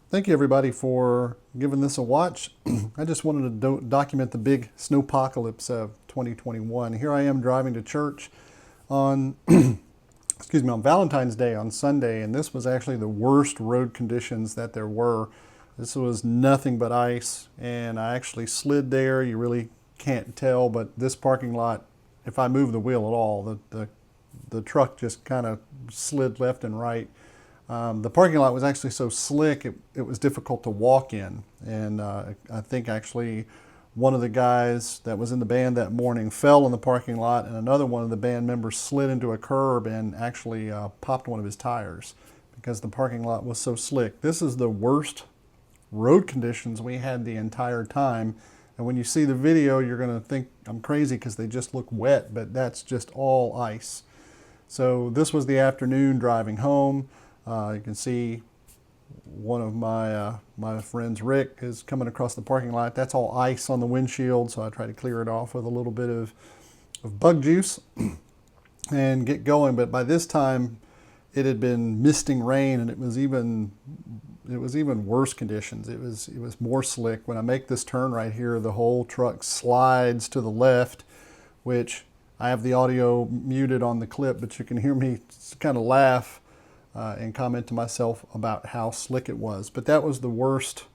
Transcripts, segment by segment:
Thank you everybody for giving this a watch. I just wanted to document the big snowpocalypse of 2021. Here I am driving to church on, excuse me, on Valentine's Day on Sunday, and this was actually the worst road conditions that there were. This was nothing but ice, and I actually slid there. You really can't tell, but this parking lot, if I move the wheel at all, the truck just kind of slid left and right. The parking lot was actually so slick it was difficult to walk in, and I think actually one of the guys that was in the band that morning fell in the parking lot, and another one of the band members slid into a curb and actually popped one of his tires because the parking lot was so slick. This is the worst road conditions we had the entire time, and when you see the video you're going to think I'm crazy because they just look wet, but that's just all ice. So this was the afternoon driving home. You can see one of my friends, Rick, is coming across the parking lot. That's all ice on the windshield, so I try to clear it off with a little bit of bug juice and get going. But by this time, it had been misting rain, and it was even worse conditions. It was more slick. When I make this turn right here, the whole truck slides to the left, which I have the audio muted on the clip, but you can hear me kind of laugh and comment to myself about how slick it was. But that was the worst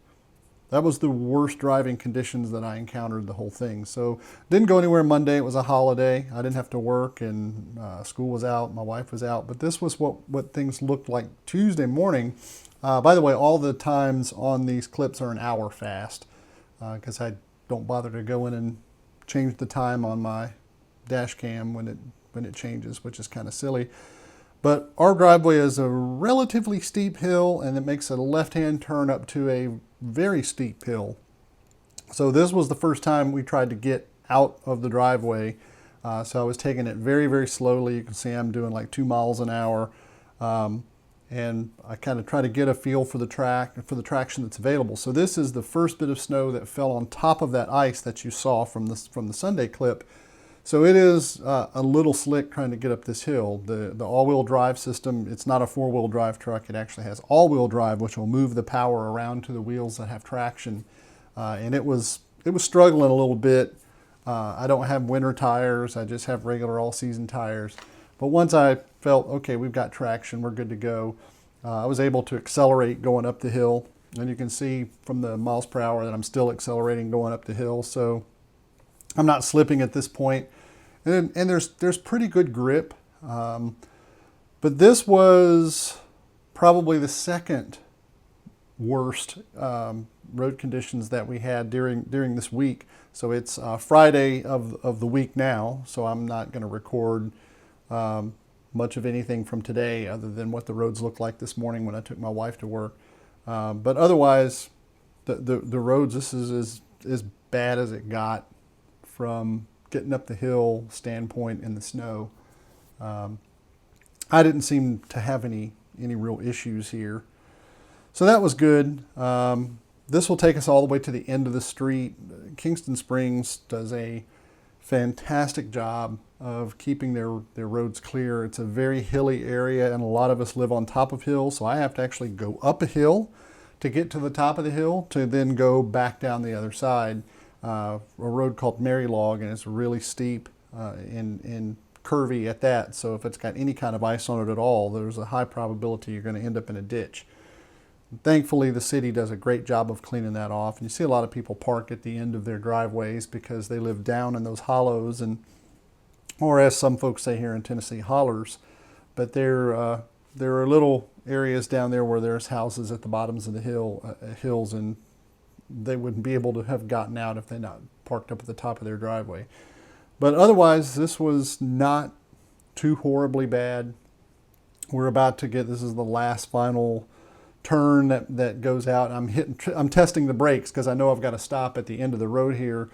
driving conditions that I encountered the whole thing. So didn't go anywhere Monday. It was a holiday. I didn't have to work, and school was out. My wife was out. But this was what things looked like Tuesday morning. By the way, all the times on these clips are an hour fast because I don't bother to go in and change the time on my dash cam when it changes, which is kind of silly. But our driveway is a relatively steep hill, and it makes a left-hand turn up to a very steep hill. So this was the first time we tried to get out of the driveway. So I was taking it very, very slowly. You can see I'm doing like 2 miles an hour. And I kind of try to get a feel for the traction that's available. So this is the first bit of snow that fell on top of that ice that you saw from the Sunday clip. So it is a little slick trying to get up this hill. The all-wheel drive system, it's not a four-wheel drive truck. It actually has all-wheel drive, which will move the power around to the wheels that have traction. And it was struggling a little bit. I don't have winter tires. I just have regular all-season tires. But once I felt, okay, we've got traction, we're good to go, I was able to accelerate going up the hill. And you can see from the miles per hour that I'm still accelerating going up the hill. So I'm not slipping at this point, and there's pretty good grip, but this was probably the second worst road conditions that we had during this week. So it's Friday of the week now, so I'm not going to record much of anything from today other than what the roads looked like this morning when I took my wife to work. But otherwise, the roads, this is as bad as it got from getting up the hill standpoint in the snow. I didn't seem to have any real issues here. So that was good. This will take us all the way to the end of the street. Kingston Springs does a fantastic job of keeping their roads clear. It's a very hilly area, and a lot of us live on top of hills, so I have to actually go up a hill to get to the top of the hill to then go back down the other side. A road called Mary Log, and it's really steep and curvy at that. So if it's got any kind of ice on it at all, there's a high probability you're going to end up in a ditch. Thankfully, the city does a great job of cleaning that off. And you see a lot of people park at the end of their driveways because they live down in those hollows, or as some folks say here in Tennessee, hollers. But there are little areas down there where there's houses at the bottoms of the hills, and they wouldn't be able to have gotten out if they not parked up at the top of their driveway. But otherwise, this was not too horribly bad. We're about to get, this is the last final turn that goes out. I'm testing the brakes because I know I've got to stop at the end of the road here.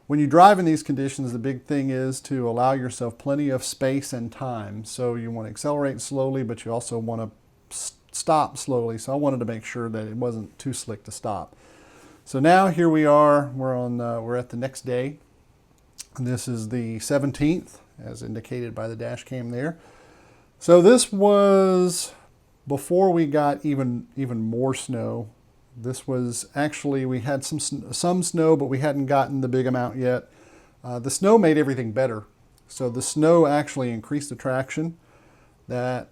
When you drive in these conditions, the big thing is to allow yourself plenty of space and time. So you want to accelerate slowly, but you also want to stop slowly. So I wanted to make sure that it wasn't too slick to stop. So now here we are, we're at the next day. This is the 17th, as indicated by the dash cam there. So this was before we got even more snow. This was actually, we had some snow, but we hadn't gotten the big amount yet. The snow made everything better. So the snow actually increased the traction. That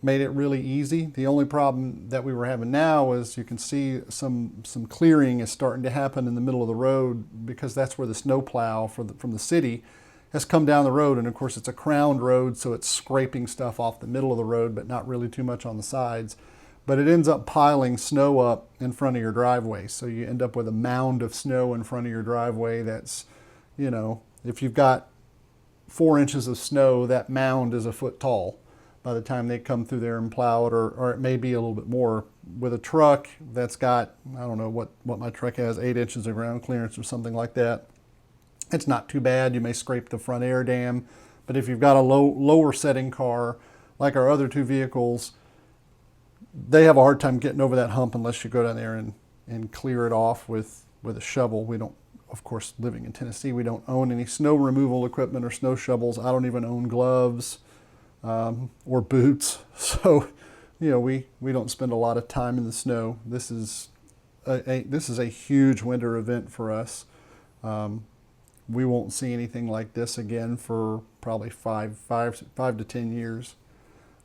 made it really easy. The only problem that we were having now is you can see some clearing is starting to happen in the middle of the road, because that's where the snow plow from the city has come down the road. And of course it's a crowned road, so it's scraping stuff off the middle of the road, but not really too much on the sides. But it ends up piling snow up in front of your driveway. So you end up with a mound of snow in front of your driveway that's, you know, if you've got 4 inches of snow, that mound is a foot tall by the time they come through there and plow it, or it may be a little bit more. With a truck that's got, I don't know what my truck has, 8 inches of ground clearance or something like that, it's not too bad. You may scrape the front air dam, but if you've got a lower setting car, like our other 2 vehicles, they have a hard time getting over that hump unless you go down there and clear it off with a shovel. We don't, of course, living in Tennessee, we don't own any snow removal equipment or snow shovels. I don't even own gloves or boots. So, you know, we don't spend a lot of time in the snow. This is a huge winter event for us. We won't see anything like this again for probably 5 to 10 years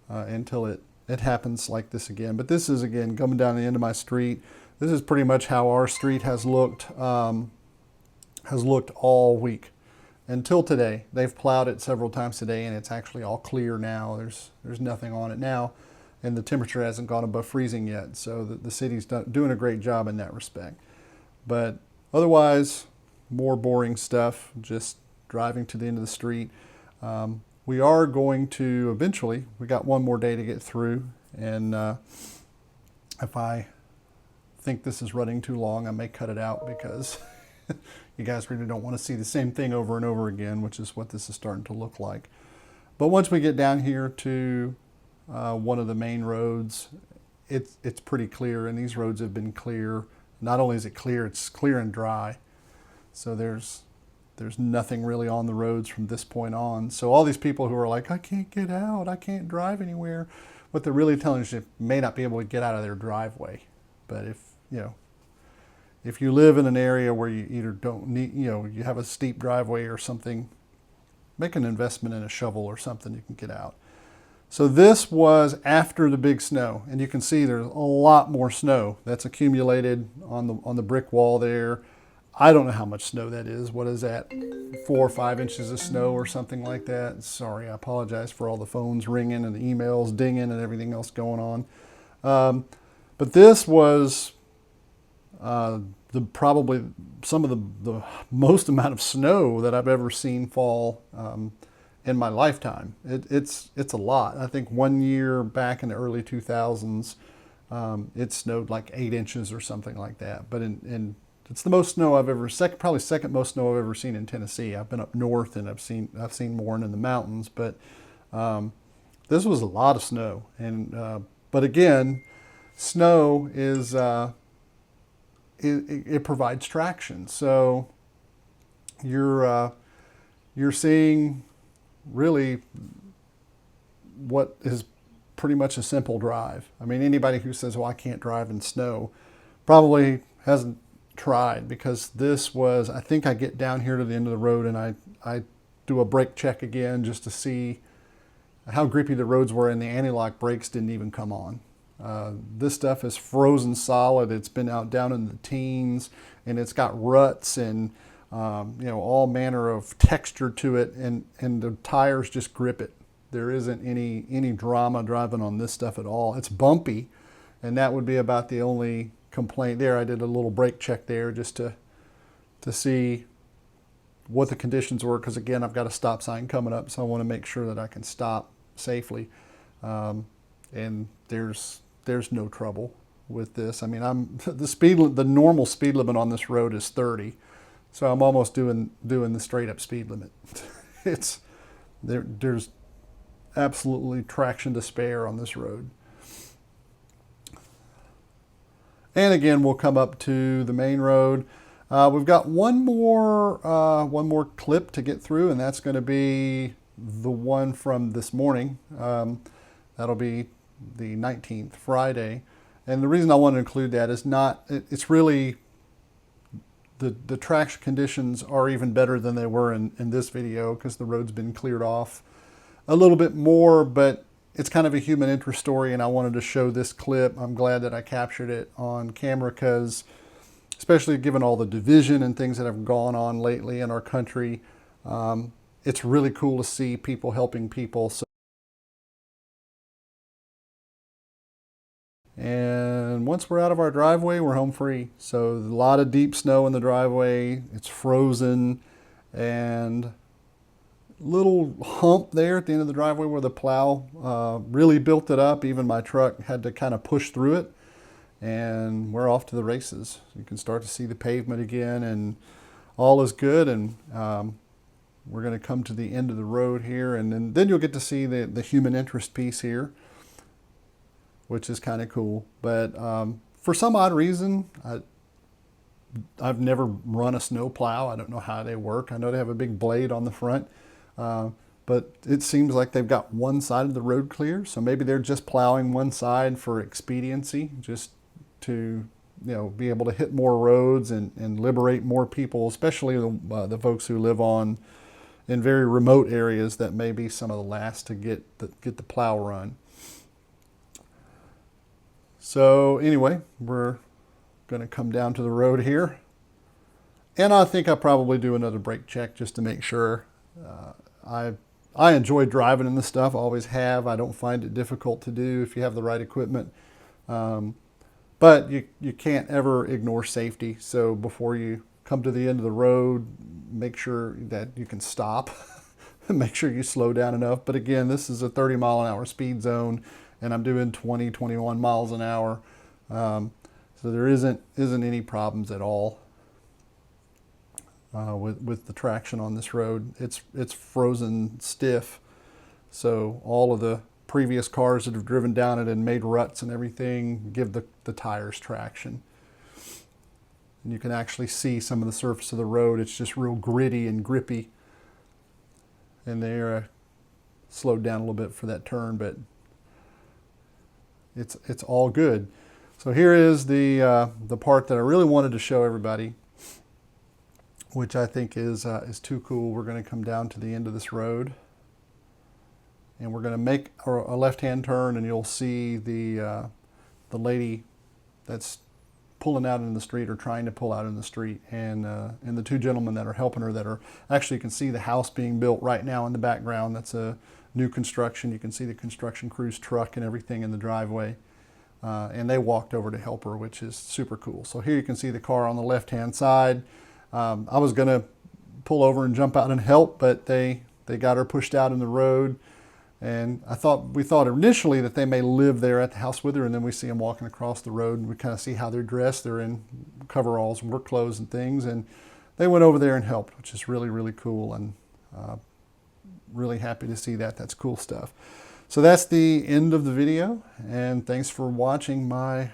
until it happens like this again. But this is, again, coming down the end of my street. This is pretty much how our street has looked all week until today. They've plowed it several times today, and it's actually all clear now. There's nothing on it now, and the temperature hasn't gone above freezing yet. So the city's doing a great job in that respect. But otherwise, more boring stuff, just driving to the end of the street. We are going to eventually, we got one more day to get through, and if I think this is running too long, I may cut it out, because you guys really don't want to see the same thing over and over again, which is what this is starting to look like. But once we get down here to one of the main roads, it's pretty clear, and these roads have been clear. Not only is it clear, it's clear and dry. So there's nothing really on the roads from this point on. So all these people who are like, I can't get out, I can't drive anywhere, what they're really telling you is they may not be able to get out of their driveway. But if you live in an area where you either don't need, you have a steep driveway or something, make an investment in a shovel or something, you can get out. So this was after the big snow, and you can see there's a lot more snow that's accumulated on the brick wall there. I don't know how much snow that is. What is that? 4 or 5 inches of snow or something like that. Sorry, I apologize for all the phones ringing and the emails dinging and everything else going on. But this was probably some of the most amount of snow that I've ever seen fall in my lifetime. It's a lot. I think one year back in the early 2000s, it snowed like 8 inches or something like that. But it's the most snow I've ever, probably second most snow I've ever seen in Tennessee. I've been up north and I've seen more in the mountains, but this was a lot of snow. And but again, snow is it provides traction. So you're seeing really what is pretty much a simple drive. I mean, anybody who says, "Well, I can't drive in snow," probably hasn't tried, because this was, I think I get down here to the end of the road and I do a brake check again just to see how grippy the roads were, and the anti-lock brakes didn't even come on. This stuff is frozen solid. It's been out down in the teens, and it's got ruts and all manner of texture to it, and the tires just grip it. There isn't any drama driving on this stuff at all. It's bumpy, and that would be about the only complaint there. I did a little brake check there just to see what the conditions were, because again, I've got a stop sign coming up, so I want to make sure that I can stop safely. And there's no trouble with this. I mean, the normal speed limit on this road is 30, so I'm almost doing the straight up speed limit. There's absolutely traction to spare on this road. And again, we'll come up to the main road. We've got one more clip to get through, and that's going to be the one from this morning. That'll be the 19th, Friday. And the reason I want to include that is it's really, the traction conditions are even better than they were in this video because the road's been cleared off a little bit more, but it's kind of a human interest story and I wanted to show this clip. I'm glad that I captured it on camera because, especially given all the division and things that have gone on lately in our country, it's really cool to see people helping people. And once we're out of our driveway, we're home free. So a lot of deep snow in the driveway. It's frozen, and little hump there at the end of the driveway where the plow really built it up. Even my truck had to kind of push through it, and we're off to the races. You can start to see the pavement again, and all is good. And we're going to come to the end of the road here, and then you'll get to see the human interest piece here, which is kind of cool. But for some odd reason, I've never run a snow plow. I don't know how they work. I know they have a big blade on the front, but it seems like they've got one side of the road clear. So maybe they're just plowing one side for expediency, just to be able to hit more roads and liberate more people, especially the folks who live in very remote areas that may be some of the last to get the plow run. So anyway, we're going to come down to the road here. And I think I'll probably do another brake check just to make sure. I enjoy driving in this stuff, I always have. I don't find it difficult to do if you have the right equipment. But you can't ever ignore safety. So before you come to the end of the road, make sure that you can stop. Make sure you slow down enough. But again, this is a 30-mile-an-hour speed zone, and I'm doing 20, 21 miles an hour. So there isn't any problems at all with the traction on this road. It's frozen stiff. So all of the previous cars that have driven down it and made ruts and everything give the tires traction. And you can actually see some of the surface of the road. It's just real gritty and grippy. And they're slowed down a little bit for that turn, but it's all good. So here is the part that I really wanted to show everybody, which I think is too cool. We're going to come down to the end of this road, and we're going to make a left-hand turn, and you'll see the lady that's pulling out in the street or trying to pull out in the street, and the two gentlemen that are helping her that are actually, you can see the house being built right now in the background. That's a new construction. You can see the construction crew's truck and everything in the driveway. And they walked over to help her, which is super cool. So here you can see the car on the left-hand side. I was going to pull over and jump out and help, but they got her pushed out in the road. And we thought initially that they may live there at the house with her, and then we see them walking across the road, and we kind of see how they're dressed. They're in coveralls and work clothes and things, and they went over there and helped, which is really, really cool, and really happy to see that. That's cool stuff. So that's the end of the video, and thanks for watching my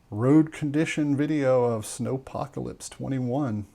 road condition video of Snowpocalypse 21.